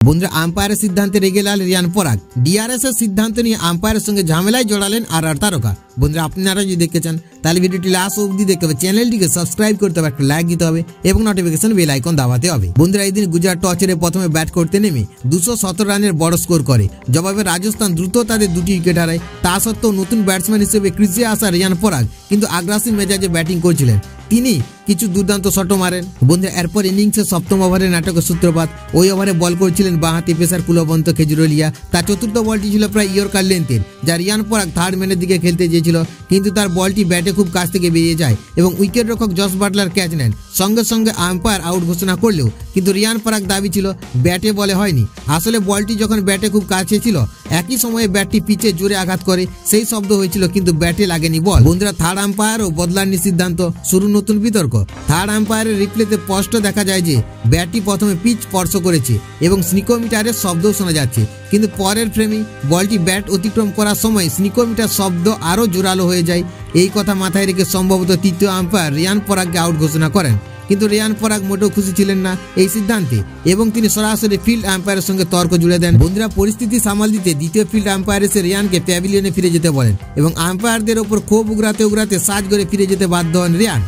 বন্ধুরা আম্পায়ারের সিদ্ধান্তে রেগে গেলেন রিয়ান পরাগ। ডিআরএস এর সিদ্ধান্ত নিয়ে আম্পায়ারের সঙ্গে ঝামেলায় জড়ালেন আর তারকা। বন্ধুরা আপনারা যদি দেখতে চান তাহলে ভিডিওটি লাস্ট অবধি দেখতে হবে, চ্যানেলটিকে সাবস্ক্রাইব করতে হবে, একটা লাইক দিতে হবে এবং নোটিফিকেশন বেল আইকন দাবাতে হবে। বন্ধুরা এই দিন গুজরাট টসে প্রথমে ব্যাট করতে নেমে 217 রানের বড় স্কোর করে। জবাবে রাজস্থান দ্রুত তাদের 2টি উইকেট হারায়। তা সত্ত্বেও নতুন ব্যাটসম্যান হিসেবে ক্রিজে আসা রিয়ান পরাগ কিন্তু আগ্রাসী মেজাজে ব্যাটিং করছিলেন। তিনি কিছু দুর্দান্ত শট মারেন। বন্ধুরা এরপর ইনিংসের 7ম ওভারে নাটকের সূত্রপাত। ওই ওভারে বল করেছিলেন বাঁহাতি পেসার কুলবন্ত খেজুরলিয়া। তার চতুর্থ বলটি ছিল প্রায় ইয়র্কার লেন্থের, যা রিয়ান পরাগ থার্ড ম্যানের দিকে খেলতে চেয়েছিল, কিন্তু তার বলটি ব্যাটে খুব কাছ থেকে বেরিয়ে যায় এবং উইকেট রক্ষক জস বাটলার ক্যাচ নেন। সঙ্গে সঙ্গে আম্পায়ার আউট ঘোষণা করলেও কিন্তু রিয়ান পরাগ দাবি ছিল ব্যাটে বলে হয়নি। আসলে বলটি যখন ব্যাটে খুব কাছে ছিল একই সময়ে ব্যাটটি পিচে জোরে আঘাত করে, সেই শব্দ হয়েছিল কিন্তু ব্যাটে লাগেনি বল। বন্ধুরা থার্ড আম্পায়ারও বদলাননি সিদ্ধান্ত, শুরু নতুন বিতর্ক। থার্ড আম্পায়ারের রিপ্লেতে স্পষ্ট দেখা যায় যে ব্যাটটি প্রথমে পিচ স্পর্শ করেছে এবং স্নিকোমিটারের শব্দও শোনা যাচ্ছে, কিন্তু পরের ফ্রেমিং বলটি ব্যাট অতিক্রম করার সময় স্নিকোমিটার শব্দ আরও জোরালো হয়ে যায়। এই কথা মাথায় রেখে সম্ভবত তৃতীয় আম্পায়ার রিয়ান পরাগকে আউট ঘোষণা করেন, কিন্তু রিয়ান পরাগ মোটেও খুশি ছিলেন না এই সিদ্ধান্তে এবং তিনি সরাসরি ফিল্ড আম্পায়ারের সঙ্গে তর্ক জুড়ে দেন। বন্ধুরা পরিস্থিতি সামাল দিতে দ্বিতীয় ফিল্ড আম্পায়ার এসে রিয়ানকে প্যাভিলিয়নে ফিরে যেতে বলেন এবং আম্পায়ারদের ওপর ক্ষোভ উগরাতে উগরাতে সাজ করে ফিরে যেতে বাধ্য হন রিয়ান।